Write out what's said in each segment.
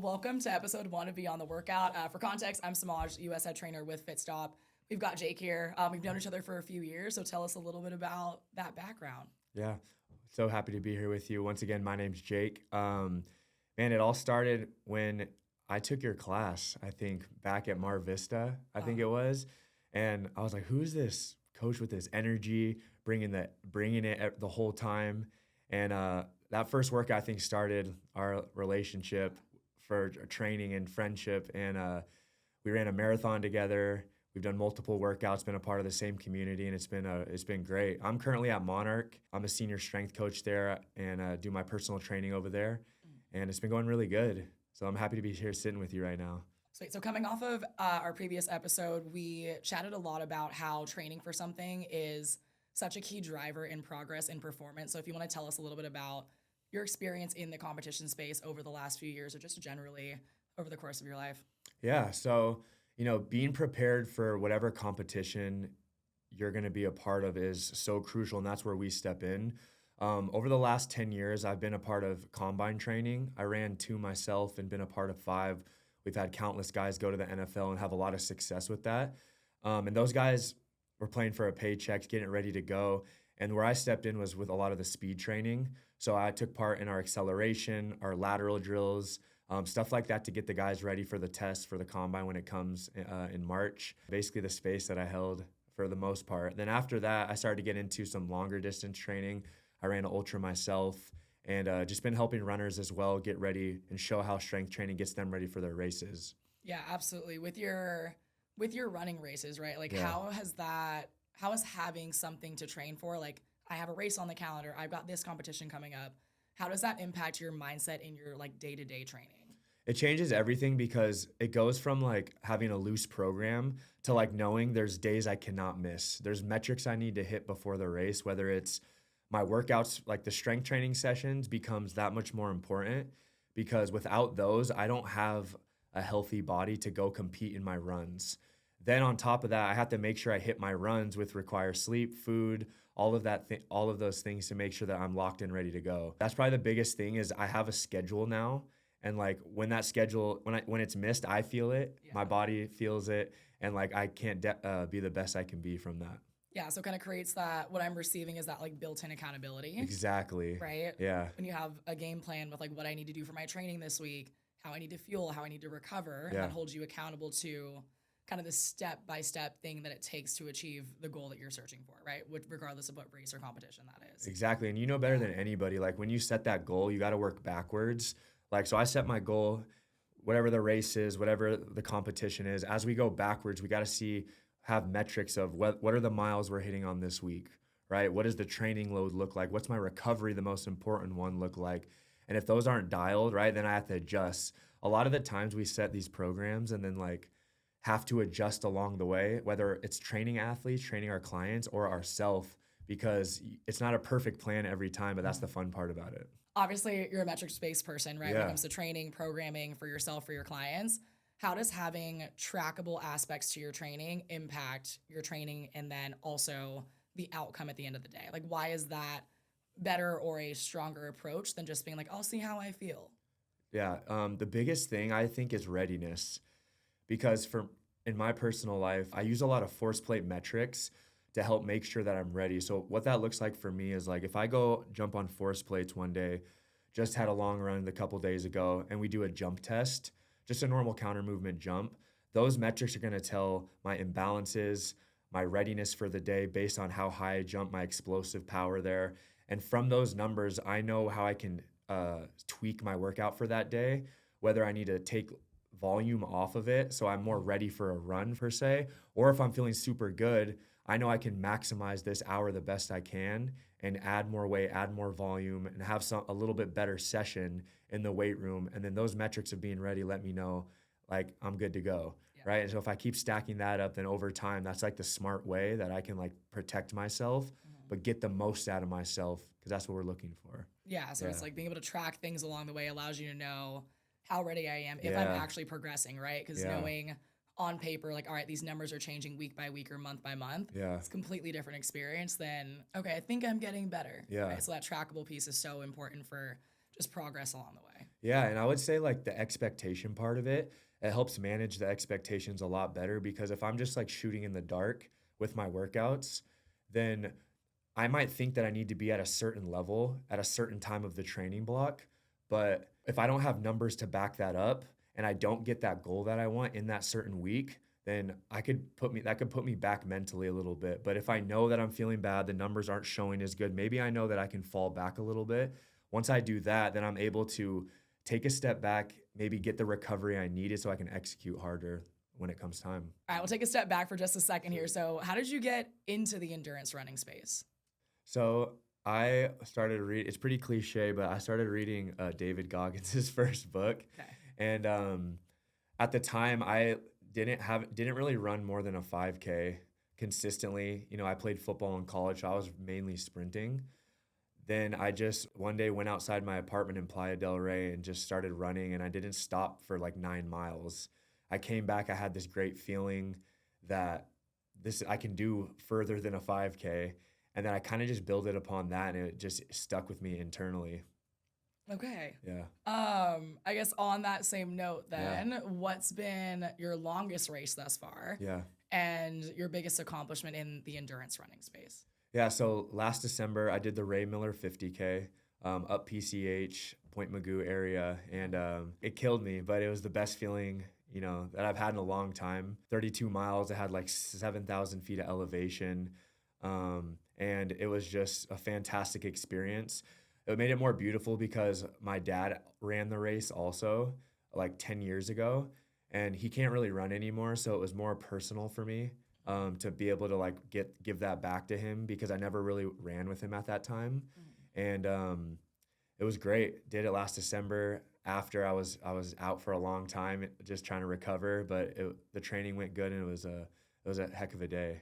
welcome to episode 1 of Beyond the Workout. For context, I'm Semaj, US head trainer with Fitstop. We've got Jake here. We've known each other for a few years, so tell us a little bit about that background. Yeah, so happy to be here with you. Once again, my name's Jake. Man, it all started when I took your class, I think, back at Mar Vista, I think it was. And I was like, who's this coach with this energy, bringing it the whole time? And that first workout, I think, started our relationship for training and friendship. And we ran a marathon together. We've done multiple workouts, been a part of the same community, and it's been great. I'm currently at Monarch. I'm a senior strength coach there and do my personal training over there. And it's been going really good. So I'm happy to be here sitting with you right now. Sweet. So coming off of our previous episode, we chatted a lot about how training for something is such a key driver in progress and performance. So if you want to tell us a little bit about your experience in the competition space over the last few years or just generally over the course of your life. Yeah. So, being prepared for whatever competition you're going to be a part of is so crucial. And that's where we step in. Over the last 10 years, I've been a part of combine training. I ran 2 myself and been a part of 5. We've had countless guys go to the NFL and have a lot of success with that. And those guys were playing for a paycheck, getting ready to go. And where I stepped in was with a lot of the speed training. So I took part in our acceleration, our lateral drills, stuff like that to get the guys ready for the test for the combine when it comes in March. Basically the space that I held for the most part. Then after that, I started to get into some longer distance training. I ran an ultra myself and just been helping runners as well get ready and show how strength training gets them ready for their races. Yeah, absolutely. With your running races, right? Like how has having something to train for, like I have a race on the calendar, I've got this competition coming up. How does that impact your mindset in your like day-to-day training? It changes everything because it goes from like having a loose program to like knowing there's days I cannot miss. There's metrics I need to hit before the race, whether it's my workouts, like the strength training sessions becomes that much more important because without those, I don't have a healthy body to go compete in my runs. Then on top of that, I have to make sure I hit my runs with require sleep, food, all of those things to make sure that I'm locked in, ready to go. That's probably the biggest thing is I have a schedule now. And like when that schedule, when it's missed, I feel it, my body feels it. And like, I can't be the best I can be from that. Yeah, so it kind of creates that, what I'm receiving is that like built-in accountability. Exactly. Right? Yeah. When you have a game plan with like what I need to do for my training this week, how I need to fuel, how I need to recover, and that holds you accountable to kind of the step-by-step thing that it takes to achieve the goal that you're searching for, right? Regardless of what race or competition that is. Exactly. And you know better than anybody, like when you set that goal, you got to work backwards. Like, so I set my goal, whatever the race is, whatever the competition is, as we go backwards, we got to have metrics of what are the miles we're hitting on this week, right? What does the training load look like? What's my recovery, the most important one, look like? And if those aren't dialed, right, then I have to adjust. A lot of the times we set these programs and then like have to adjust along the way, whether it's training athletes, training our clients, or ourselves, because it's not a perfect plan every time, but that's the fun part about it. Obviously, you're a metrics-based person, right? Yeah. When it comes to training, programming for yourself, for your clients. How does having trackable aspects to your training impact your training and then also the outcome at the end of the day? Like, why is that better or a stronger approach than just being like, I'll see how I feel? Yeah, the biggest thing I think is readiness. Because in my personal life, I use a lot of force plate metrics to help make sure that I'm ready. So what that looks like for me is like if I go jump on force plates one day, just had a long run a couple days ago, and we do a jump test, just a normal counter movement jump, those metrics are going to tell my imbalances, my readiness for the day based on how high I jump, my explosive power there. And from those numbers, I know how I can tweak my workout for that day, whether I need to take volume off of it so I'm more ready for a run per se, or if I'm feeling super good, I know I can maximize this hour the best I can and add more weight, add more volume, and have a little bit better session in the weight room. And then those metrics of being ready let me know like I'm good to go, right? And so if I keep stacking that up, then over time, that's like the smart way that I can like protect myself, but get the most out of myself because that's what we're looking for. Yeah, so it's like being able to track things along the way allows you to know how ready I am if I'm actually progressing, right? Because knowing on paper, like, all right, these numbers are changing week by week or month by month. Yeah. It's a completely different experience than, okay, I think I'm getting better. Yeah. Right? So that trackable piece is so important for just progress along the way. Yeah, and I would say like the expectation part of it, it helps manage the expectations a lot better because if I'm just like shooting in the dark with my workouts, then I might think that I need to be at a certain level at a certain time of the training block. But if I don't have numbers to back that up and I don't get that goal that I want in that certain week, then that could put me back mentally a little bit. But if I know that I'm feeling bad, the numbers aren't showing as good, maybe I know that I can fall back a little bit. Once I do that, then I'm able to take a step back, maybe get the recovery I needed so I can execute harder when it comes time. All right, we'll take a step back for just a second here. So, how did you get into the endurance running space? So I started read. It's pretty cliche, but I started reading David Goggins' first book, Okay. and at the time I didn't really run more than a 5K consistently. You know, I played football in college, so I was mainly sprinting. Then I just one day went outside my apartment in Playa del Rey and just started running, and I didn't stop for like 9 miles. I came back. I had this great feeling that this I can do further than a 5K. And then I kind of just build it upon that, and it just stuck with me internally. Okay. Yeah. I guess on that same note Yeah. then, what's been your longest race thus far Yeah. and your biggest accomplishment in the endurance running space? Yeah. So last December, I did the Ray Miller 50K up PCH, Point Magoo area, and it killed me, but it was the best feeling, you know, that I've had in a long time. 32 miles. I had like 7,000 feet of elevation. And it was just a fantastic experience. It made it more beautiful because my dad ran the race also like 10 years ago, and he can't really run anymore. So it was more personal for me to be able to like give that back to him because I never really ran with him at that time. And it was great. Did it last December after I was out for a long time just trying to recover, but the training went good and it was a heck of a day.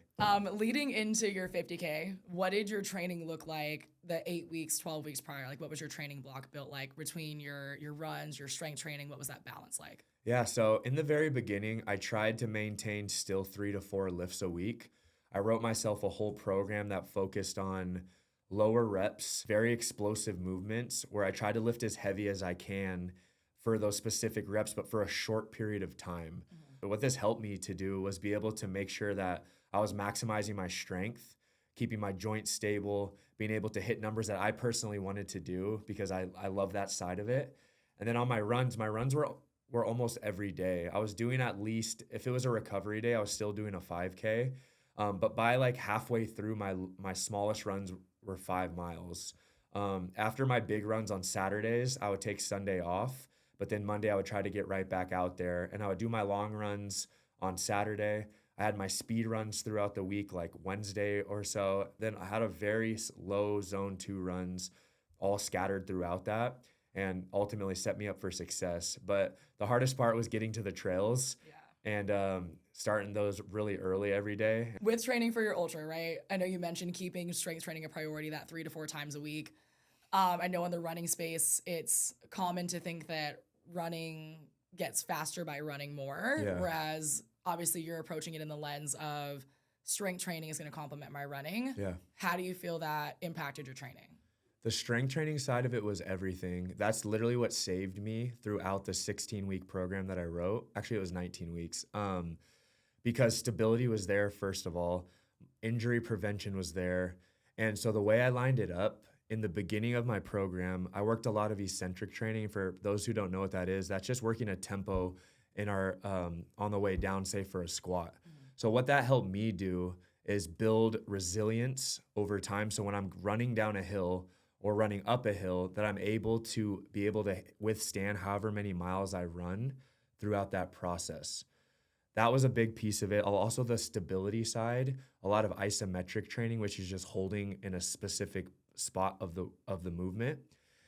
Leading into your 50K, what did your training look like the 8 weeks, 12 weeks prior? Like, what was your training block built like between your runs, your strength training? What was that balance like? Yeah, so in the very beginning, I tried to maintain still 3 to 4 lifts a week. I wrote myself a whole program that focused on lower reps, very explosive movements, where I tried to lift as heavy as I can for those specific reps, but for a short period of time. But what this helped me to do was be able to make sure that I was maximizing my strength, keeping my joints stable, being able to hit numbers that I personally wanted to do because I love that side of it. And then on my runs were almost every day. I was doing at least, if it was a recovery day, I was still doing a 5K. But by like halfway through, my smallest runs were 5 miles. After my big runs on Saturdays, I would take Sunday off. But then Monday, I would try to get right back out there. And I would do my long runs on Saturday. I had my speed runs throughout the week, like Wednesday or so. Then I had a very low zone 2 runs all scattered throughout that and ultimately set me up for success. But the hardest part was getting to the trails and starting those really early every day. With training for your ultra, right? I know you mentioned keeping strength training a priority, that 3 to 4 times a week. I know in the running space, it's common to think that running gets faster by running more, whereas obviously you're approaching it in the lens of strength training is going to complement my running. Yeah. How do you feel that impacted your training? The strength training side of it was everything. That's literally what saved me throughout the 16-week program that I wrote. Actually, it was 19 weeks. Because stability was there, first of all. Injury prevention was there. And so the way I lined it up, in the beginning of my program, I worked a lot of eccentric training. For those who don't know what that is, that's just working a tempo in our on the way down, say for a squat. So what that helped me do is build resilience over time. So when I'm running down a hill or running up a hill, that I'm able to withstand however many miles I run throughout that process. That was a big piece of it. Also the stability side, a lot of isometric training, which is just holding in a specific spot of the movement.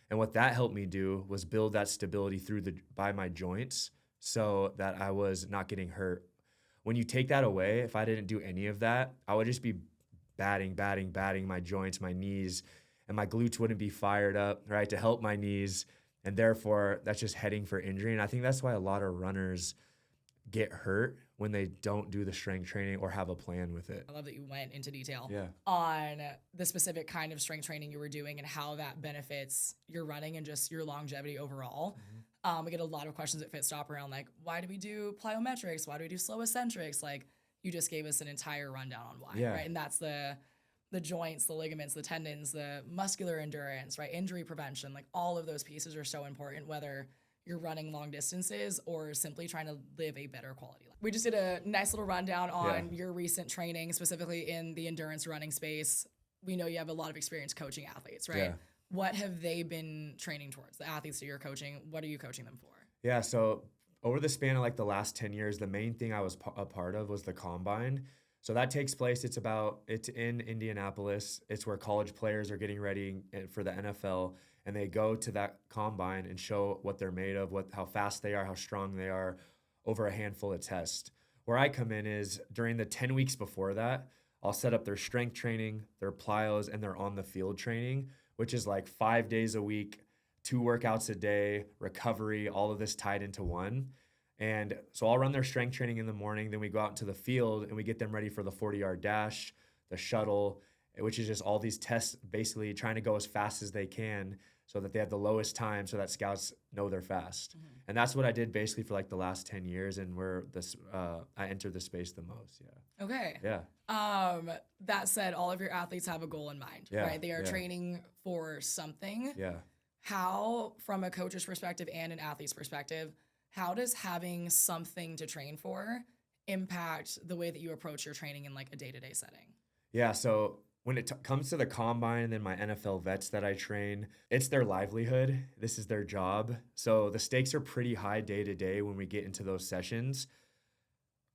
And what that helped me do was build that stability by my joints so that I was not getting hurt. When you take that away, if I didn't do any of that, I would just be batting my joints, my knees, and my glutes wouldn't be fired up, right, to help my knees. And therefore, that's just heading for injury. And I think that's why a lot of runners get hurt when they don't do the strength training or have a plan with it. I love that you went into detail Yeah. on the specific kind of strength training you were doing and how that benefits your running and just your longevity overall. We get a lot of questions at Fitstop around like, why do we do plyometrics? Why do we do slow eccentrics? Like, you just gave us an entire rundown on why, Yeah. right? And that's the joints, the ligaments, the tendons, the muscular endurance, right? Injury prevention, like all of those pieces are so important, whether you're running long distances or simply trying to live a better quality life. We just did a nice little rundown on your recent training, specifically in the endurance running space. We know you have a lot of experience coaching athletes, right? Yeah. What have they been training towards? The athletes that you're coaching, what are you coaching them for? Yeah, so over the span of like the last 10 years, the main thing I was a part of was the combine. So that takes place, it's in Indianapolis. It's where college players are getting ready for the NFL, and they go to that combine and show what they're made of, how fast they are, how strong they are over a handful of tests. Where I come in is during the 10 weeks before that, I'll set up their strength training, their plyos, and their on the field training, which is like 5 days a week, 2 workouts a day, recovery, all of this tied into one. And so I'll run their strength training in the morning. Then we go out into the field and we get them ready for the 40-yard dash, the shuttle, which is just all these tests, basically trying to go as fast as they can so that they have the lowest time so that scouts know they're fast. Mm-hmm. And that's what I did basically for like the last 10 years and where I entered the space the most. Yeah. Okay. Yeah. That said, all of your athletes have a goal in mind, right? They are training for something. Yeah. How, from a coach's perspective and an athlete's perspective, how does having something to train for impact the way that you approach your training in like a day-to-day setting? Yeah, so when it comes to the combine and then my NFL vets that I train, it's their livelihood. This is their job. So the stakes are pretty high day to day when we get into those sessions.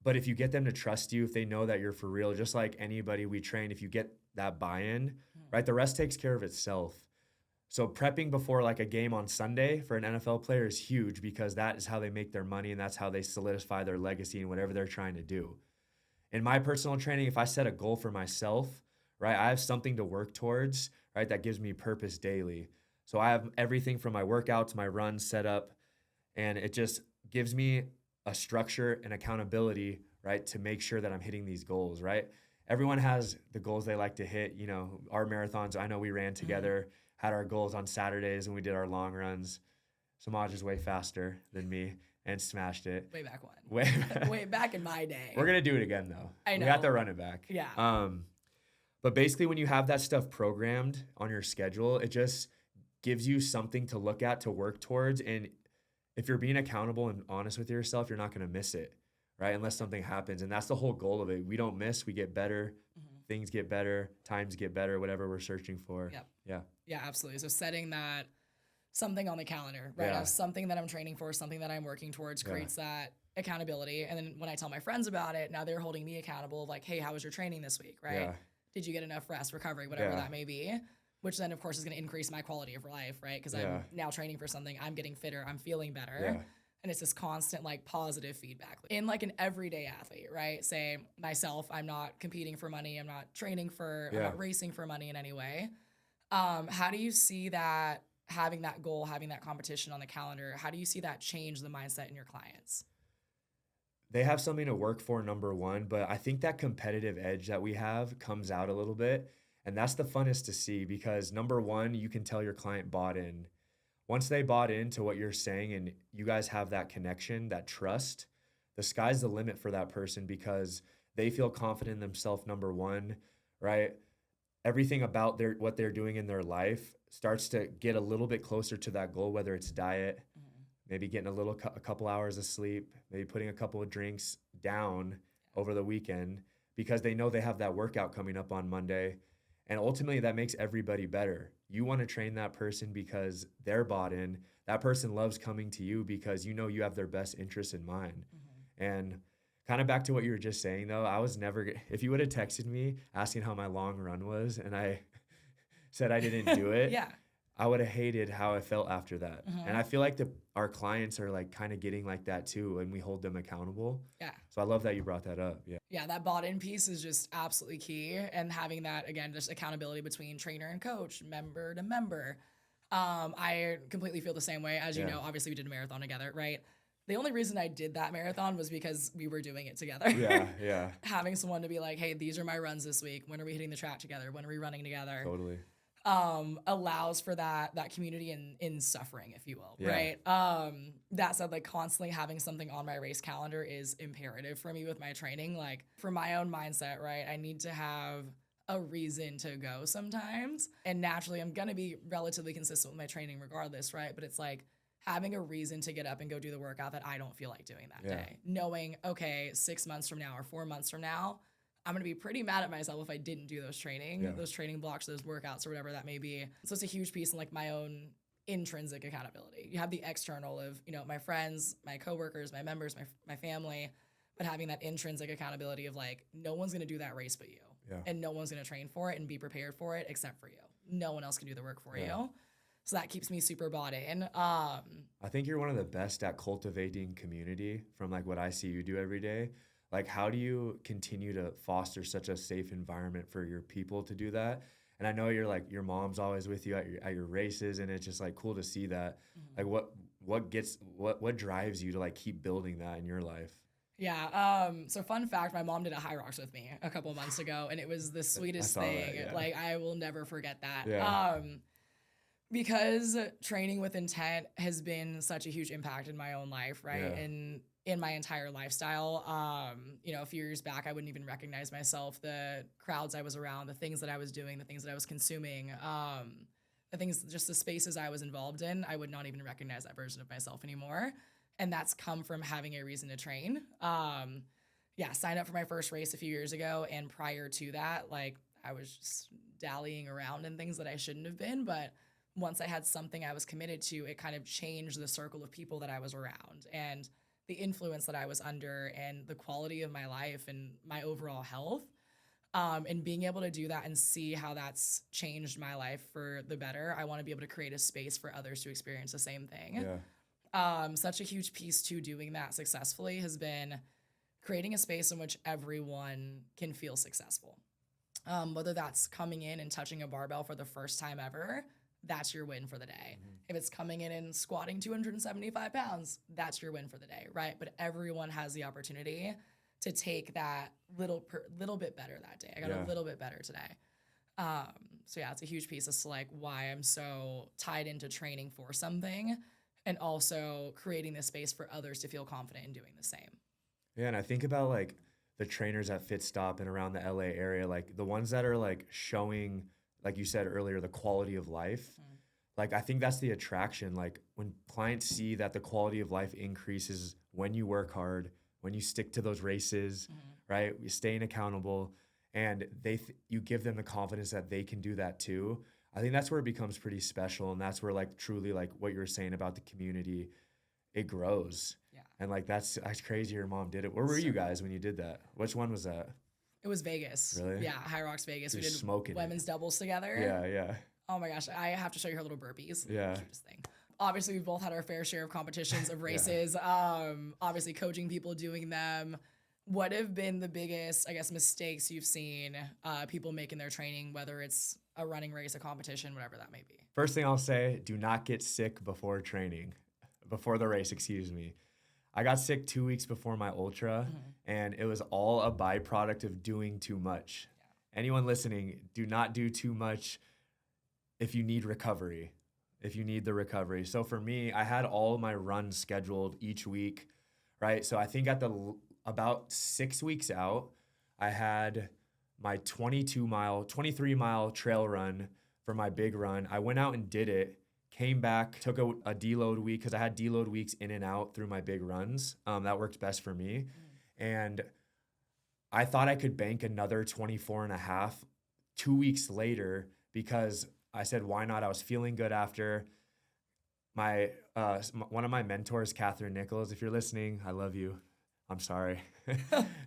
But if you get them to trust you, if they know that you're for real, just like anybody we train, if you get that buy-in, right, the rest takes care of itself. So prepping before like a game on Sunday for an NFL player is huge because that is how they make their money and that's how they solidify their legacy in whatever they're trying to do. In my personal training, if I set a goal for myself, right, I have something to work towards, right, that gives me purpose daily. So I have everything from my workouts, my runs set up, and it just gives me a structure and accountability, right, to make sure that I'm hitting these goals, right? Everyone has the goals they like to hit. You know, our marathons, I know we ran together, had our goals on Saturdays when we did our long runs. Semaj is way faster than me and smashed it. Way back when. Way back in my day. We're going to do it again, though. I know. We have to run it back. Yeah. But basically, when you have that stuff programmed on your schedule, it just gives you something to look at, to work towards. And if you're being accountable and honest with yourself, you're not going to miss it, right? Unless something happens. And that's the whole goal of it. We don't miss. We get better. Things get better. Times get better, whatever we're searching for. Yep. Yeah. Yeah, absolutely. So setting that something on the calendar, right? Yeah. Something that I'm training for, something that I'm working towards creates that accountability. And then when I tell my friends about it, now they're holding me accountable of like, hey, how was your training this week, right? Yeah. Did you get enough rest, recovery, whatever that may be? Which then, of course, is going to increase my quality of life, right? Because I'm now training for something, I'm getting fitter, I'm feeling better. Yeah. And it's this constant like positive feedback in like an everyday athlete, right? Say myself, I'm not competing for money. I'm not training for, I'm not racing for money in any way. How do you see that having that goal, having that competition on the calendar, how do you see that change the mindset in your clients? They have something to work for, number one, but I think that competitive edge that we have comes out a little bit. And that's the funnest to see because number one, you can tell your client bought in. Once they bought into what you're saying and you guys have that connection, that trust, the sky's the limit for that person because they feel confident in themselves, number one, right? Everything about what they're doing in their life starts to get a little bit closer to that goal, whether it's diet, maybe getting a couple hours of sleep, maybe putting a couple of drinks down over the weekend because they know they have that workout coming up on Monday. And ultimately, that makes everybody better. You want to train that person because they're bought in. That person loves coming to you because you know you have their best interest in mind. And kind of back to what you were just saying, though, I was never, if you would have texted me asking how my long run was and I said I didn't do it, I would have hated how I felt after that. And I feel like our clients are like kind of getting like that too, and we hold them accountable. Yeah. So I love that you brought that up. Yeah. Yeah, that bought in piece is just absolutely key. And having that, again, just accountability between trainer and coach, member to member. I completely feel the same way. As you know, obviously we did a marathon together, right? The only reason I did that marathon was because we were doing it together. Yeah. Having someone to be like, hey, these are my runs this week. When are we hitting the track together? When are we running together? Totally. allows for that community in suffering, if you will, Yeah. right? That said, like constantly having something on my race calendar is imperative for me with my training. Like for my own mindset, right? I need to have a reason to go sometimes. And naturally I'm gonna be relatively consistent with my training regardless, right? But it's like having a reason to get up and go do the workout that I don't feel like doing that day. Knowing, okay, 6 months from now or 4 months from now, I'm gonna be pretty mad at myself if I didn't do those training blocks, those workouts, or whatever that may be. So it's a huge piece in like my own intrinsic accountability. You have the external of, my friends, my coworkers, my members, my family, but having that intrinsic accountability of like, no one's gonna do that race but you. And no one's gonna train for it and be prepared for it except for you. No one else can do the work for you. So that keeps me super bought in. I think you're one of the best at cultivating community from like what I see you do every day. Like, how do you continue to foster such a safe environment for your people to do that? And I know you're like, your mom's always with you at your races, and it's just like cool to see that. Like, what drives you to like keep building that in your life? Yeah. So fun fact, my mom did a high rocks with me a couple months ago, and it was the sweetest thing. That, yeah. Like I will never forget that. Yeah. Because training with intent has been such a huge impact in my own life, right? Yeah. And in my entire lifestyle. A few years back, I wouldn't even recognize myself, the crowds I was around, the things that I was doing, the things that I was consuming, just the spaces I was involved in. I would not even recognize that version of myself anymore. And that's come from having a reason to train. Signed up for my first race a few years ago. And prior to that, like I was just dallying around in things that I shouldn't have been. But once I had something I was committed to, it kind of changed the circle of people that I was around and the influence that I was under and the quality of my life and my overall health. And being able to do that and see how that's changed my life for the better. I want to be able to create a space for others to experience the same thing. Such a huge piece to doing that successfully has been creating a space in which everyone can feel successful. Whether that's coming in and touching a barbell for the first time ever, that's your win for the day. If it's coming in and squatting 275 pounds, that's your win for the day, right? But everyone has the opportunity to take that little bit better that day. I got a little bit better today. It's a huge piece as to like why I'm so tied into training for something and also creating this space for others to feel confident in doing the same. Yeah, and I think about like the trainers at Fitstop and around the LA area, like the ones that are like showing, like you said earlier, the quality of life. Like, I think that's the attraction. Like when clients see that the quality of life increases when you work hard, when you stick to those races, right? You're staying accountable, and you give them the confidence that they can do that too. I think that's where it becomes pretty special, and that's where like truly like what you were saying about the community, it grows. Yeah. And like that's crazy your mom did it. Where were you guys when you did that? Which one was that? It was Vegas. Really? Yeah, High Rocks Vegas. You're we did smoking women's doubles together. Yeah. Oh my gosh, I have to show you her little burpees. Yeah. Cutest thing. Obviously, we've both had our fair share of competitions, of races. Obviously, coaching people doing them. What have been the biggest, I guess, mistakes you've seen people make in their training, whether it's a running race, a competition, whatever that may be? First thing I'll say, do not get sick before the race, excuse me. I got sick 2 weeks before my ultra, and it was all a byproduct of doing too much. Yeah. Anyone listening, do not do too much if you need recovery, if you need the recovery. So for me, I had all my runs scheduled each week, right? So I think about 6 weeks out, I had my 23 mile trail run for my big run. I went out and did it. Came back, took a deload week because I had deload weeks in and out through my big runs. That worked best for me. And I thought I could bank another 24 and a half 2 weeks later because I said, why not? I was feeling good after. My one of my mentors, Catherine Nichols, if you're listening, I love you. I'm sorry.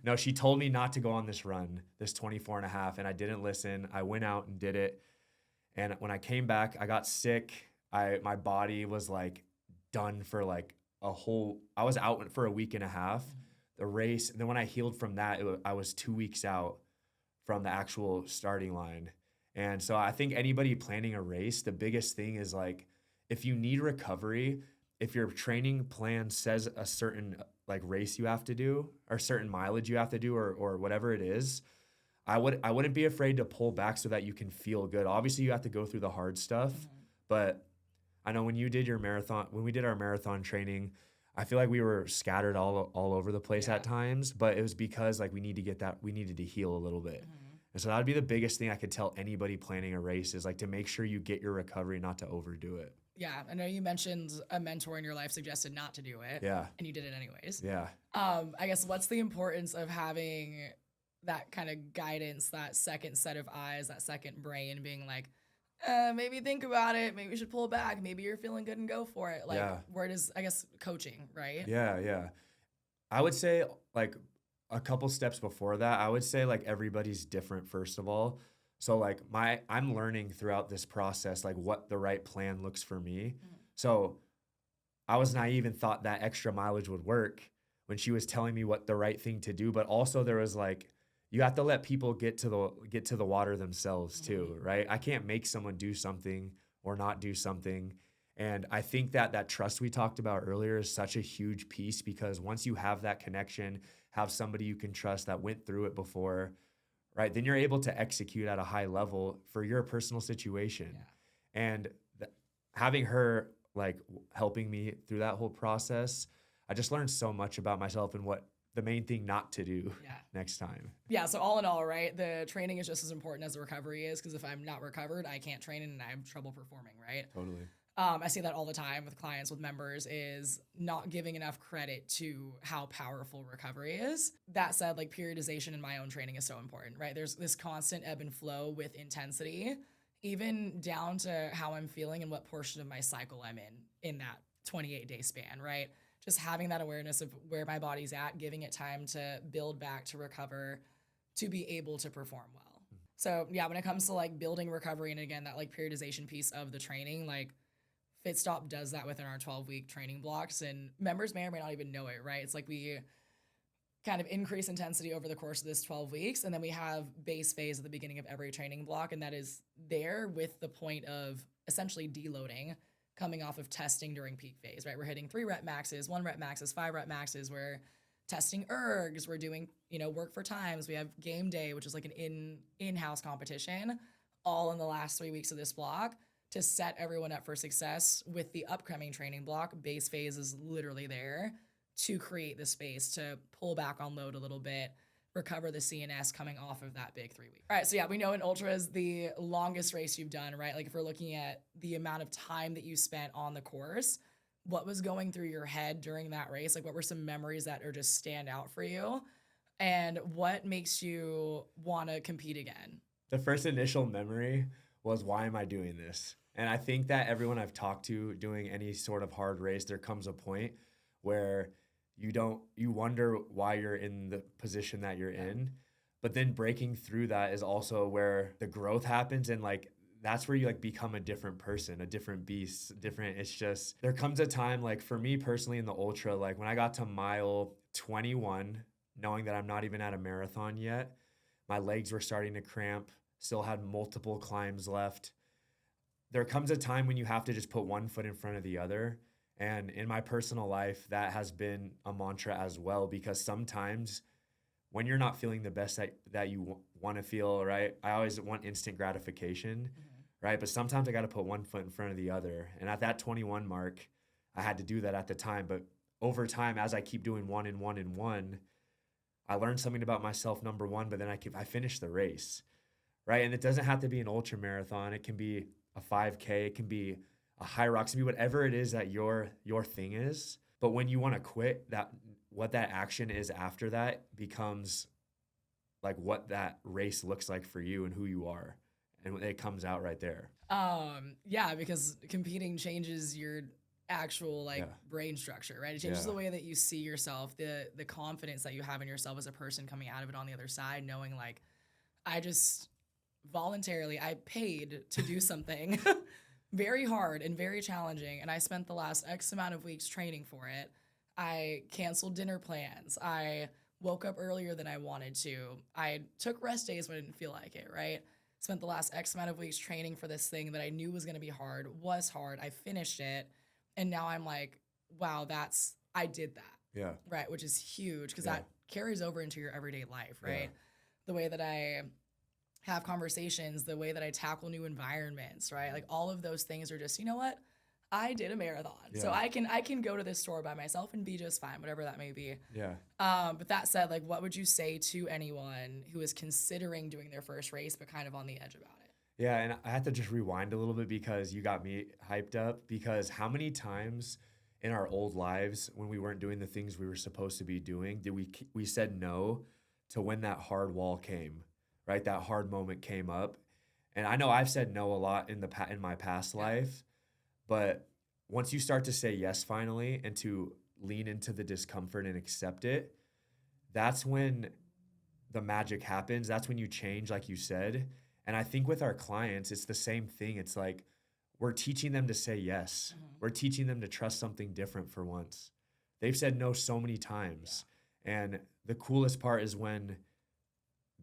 No, she told me not to go on this run, this 24 and a half, and I didn't listen. I went out and did it. And when I came back, I got sick. My body was like done for like I was out for a week and a half, the race. And then when I healed from that, I was 2 weeks out from the actual starting line. And so I think anybody planning a race, the biggest thing is like, if you need recovery, if your training plan says a certain like race you have to do or certain mileage you have to do or whatever it is, I wouldn't be afraid to pull back so that you can feel good. Obviously, you have to go through the hard stuff, but I know when we did our marathon training, I feel like we were scattered all over the place at times, but it was because like we needed to heal a little bit. And so that would be the biggest thing I could tell anybody planning a race is like to make sure you get your recovery, not to overdo it. Yeah, I know you mentioned a mentor in your life suggested not to do it. Yeah. And you did it anyways. Yeah. I guess what's the importance of having that kind of guidance, that second set of eyes, that second brain being like, maybe think about it. Maybe you should pull back. Maybe you're feeling good and go for it. Like, where does, I guess, coaching, right? Yeah, yeah. I would say like a couple steps before that, I would say like everybody's different, first of all. So like I'm learning throughout this process, like what the right plan looks for me. So I was naive and thought that extra mileage would work when she was telling me what the right thing to do. But also there was like, you have to let people get to the water themselves too, right? I can't make someone do something or not do something. And I think that trust we talked about earlier is such a huge piece, because once you have that connection, have somebody you can trust that went through it before, right? Then you're able to execute at a high level for your personal situation. Yeah. And having her like helping me through that whole process, I just learned so much about myself and what the main thing not to do next time. Yeah, so all in all, right, the training is just as important as the recovery is, because if I'm not recovered, I can't train and I have trouble performing, right? Totally. I see that all the time with clients, with members, is not giving enough credit to how powerful recovery is. That said, like periodization in my own training is so important, right? There's this constant ebb and flow with intensity, even down to how I'm feeling and what portion of my cycle I'm in that 28-day span, right? Just having that awareness of where my body's at, giving it time to build back, to recover, to be able to perform well. So yeah, when it comes to like building recovery, and again, that like periodization piece of the training, like Fitstop does that within our 12-week training blocks, and members may or may not even know it, right? It's like we kind of increase intensity over the course of this 12 weeks, and then we have base phase at the beginning of every training block, and that is there with the point of essentially deloading, coming off of testing during peak phase, right? We're hitting 3 rep maxes, 1 rep maxes, 5 rep maxes. We're testing ergs. We're doing, work for times. We have game day, which is like an in-house competition, all in the last 3 weeks of this block, to set everyone up for success with the upcoming training block. Base phase is literally there to create the space to pull back on load a little bit, recover the CNS coming off of that big 3 week. All right, so yeah, we know an ultra is the longest race you've done, right? Like if we're looking at the amount of time that you spent on the course, what was going through your head during that race? Like what were some memories that are just stand out for you? And what makes you want to compete again? The first initial memory was, why am I doing this? And I think that everyone I've talked to doing any sort of hard race, there comes a point where you wonder why you're in the position that you're in. But then breaking through that is also where the growth happens, and like that's where you like become a different person, a different beast, it's just, there comes a time, like for me personally in the ultra, like when I got to mile 21, knowing that I'm not even at a marathon yet, my legs were starting to cramp, still had multiple climbs left. There comes a time when you have to just put one foot in front of the other. And in my personal life, that has been a mantra as well, because sometimes when you're not feeling the best that you want to feel, right? I always want instant gratification, right? But sometimes I got to put one foot in front of the other. And at that 21 mark, I had to do that at the time. But over time, as I keep doing one and one and one, I learned something about myself, number one, but then I finished the race, right? And it doesn't have to be an ultra marathon. It can be a 5K. It can be a high rocks, can be whatever it is that your thing is. But when you want to quit, what that action is after that becomes like what that race looks like for you and who you are. And it comes out right there. Yeah, because competing changes your actual brain structure, right? It changes the way that you see yourself, the confidence that you have in yourself as a person coming out of it on the other side, knowing like, I just voluntarily, I paid to do something very hard and very challenging, and I spent the last X amount of weeks training for it. I canceled dinner plans. I woke up earlier than I wanted to. I took rest days when I didn't feel like it, right? Spent the last X amount of weeks training for this thing that I knew was going to be hard, was hard. I finished it, and now I'm like, wow, I did that. Yeah. Right, which is huge, because that carries over into your everyday life, right? the way that I have conversations, the way that I tackle new environments, right? Like all of those things are just, you know what? I did a marathon. So I can go to this store by myself and be just fine, whatever that may be. Yeah. But that said, like what would you say to anyone who is considering doing their first race but kind of on the edge about it? Yeah, and I have to just rewind a little bit because you got me hyped up, because how many times in our old lives when we weren't doing the things we were supposed to be doing did we said no to when that hard wall came, right? That hard moment came up. And I know I've said no a lot in my past life, but once you start to say yes finally and to lean into the discomfort and accept it, that's when the magic happens. That's when you change, like you said. And I think with our clients, it's the same thing. It's like we're teaching them to say yes. We're teaching them to trust something different for once. They've said no so many times. And the coolest part is when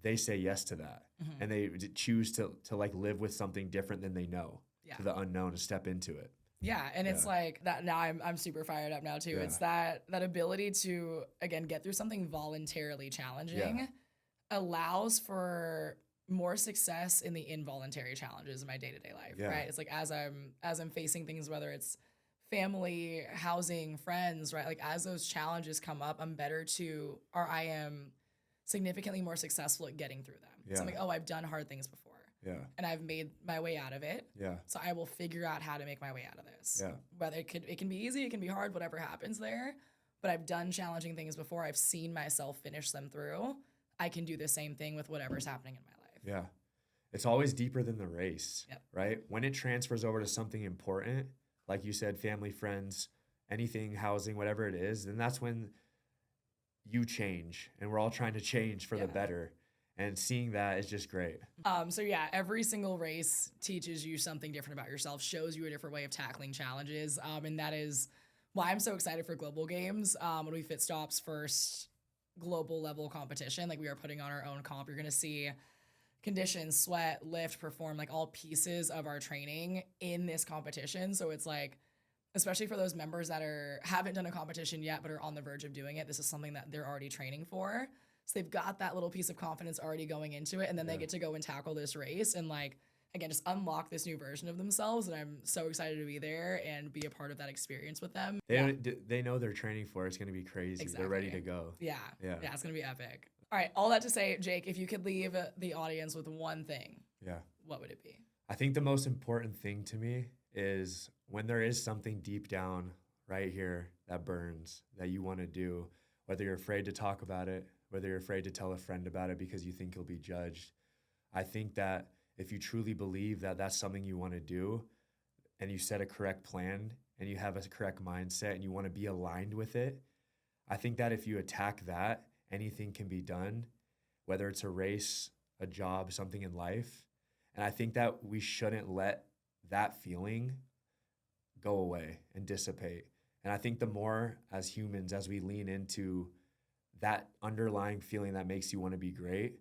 they say yes to that and they choose to like live with something different than they know, to the unknown, to step into it. Yeah, and it's like that. Now I'm super fired up now too. It's that ability to again get through something voluntarily challenging allows for more success in the involuntary challenges in my day-to-day life, right? It's like as I'm facing things, whether it's family, housing, friends, right? Like as those challenges come up, I am significantly more successful at getting through them. So I'm like, oh, I've done hard things before. Yeah. And I've made my way out of it. Yeah. So I will figure out how to make my way out of this. Yeah. Whether it can be easy, it can be hard, whatever happens there. But I've done challenging things before. I've seen myself finish them through. I can do the same thing with whatever's happening in my life. Yeah. It's always deeper than the race, right? When it transfers over to something important, like you said, family, friends, anything, housing, whatever it is, then that's when you change. And we're all trying to change for the better. And seeing that is just great. So yeah, every single race teaches you something different about yourself, shows you a different way of tackling challenges. And that is why I'm so excited for Global Games. When we Fitstop's first global level competition, like we are putting on our own comp, you're gonna see conditions, sweat, lift, perform, like all pieces of our training in this competition. So it's like, especially for those members that haven't done a competition yet, but are on the verge of doing it, this is something that they're already training for. So they've got that little piece of confidence already going into it, and then they get to go and tackle this race and like, again, just unlock this new version of themselves. And I'm so excited to be there and be a part of that experience with them. They know they're training for it. It's going to be crazy. Exactly. They're ready to go. Yeah, it's going to be epic. All right, all that to say, Jake, if you could leave the audience with one thing, what would it be? I think the most important thing to me is when there is something deep down right here that burns, that you want to do, whether you're afraid to talk about it, whether you're afraid to tell a friend about it because you think you'll be judged. I think that if you truly believe that that's something you want to do and you set a correct plan and you have a correct mindset and you want to be aligned with it, I think that if you attack that, anything can be done, whether it's a race, a job, something in life. And I think that we shouldn't let that feeling go away and dissipate. And I think the more as humans, as we lean into that underlying feeling that makes you want to be great,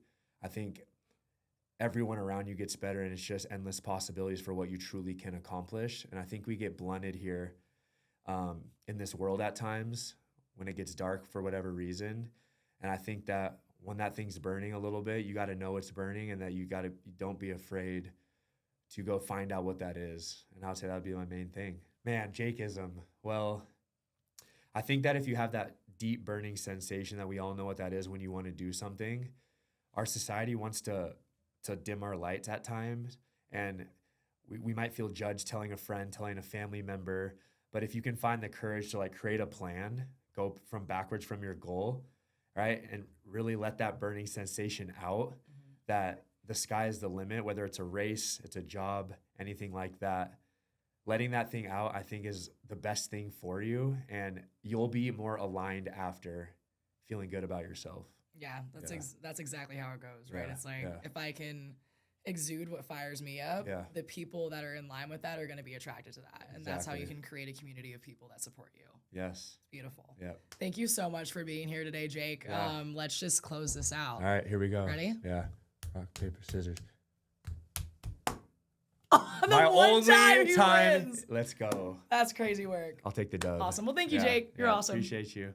I think everyone around you gets better, and it's just endless possibilities for what you truly can accomplish. And I think we get blunted here in this world at times when it gets dark for whatever reason. And I think that when that thing's burning a little bit, you got to know it's burning, and that you don't be afraid to go find out what that is. And I would say that would be my main thing. Man, Jakeism. Well, I think that if you have that deep burning sensation that we all know what that is when you want to do something, our society wants to dim our lights at times, and we might feel judged telling a friend, telling a family member. But if you can find the courage to like create a plan, go from backwards from your goal, right, and really let that burning sensation out, that the sky is the limit, whether it's a race, it's a job, anything like that. Letting that thing out, I think, is the best thing for you, and you'll be more aligned after, feeling good about yourself. Yeah, that's exactly how it goes, right? It's like if I can exude what fires me up, the people that are in line with that are going to be attracted to that, and that's how you can create a community of people that support you. Yes. Beautiful. Yeah. Thank you so much for being here today, Jake. Let's just close this out. All right, here we go. Ready? Yeah. Rock, paper, scissors. My only time. Let's go. That's crazy work. I'll take the dub. Awesome. Well, thank you, Jake. You're awesome. Appreciate you.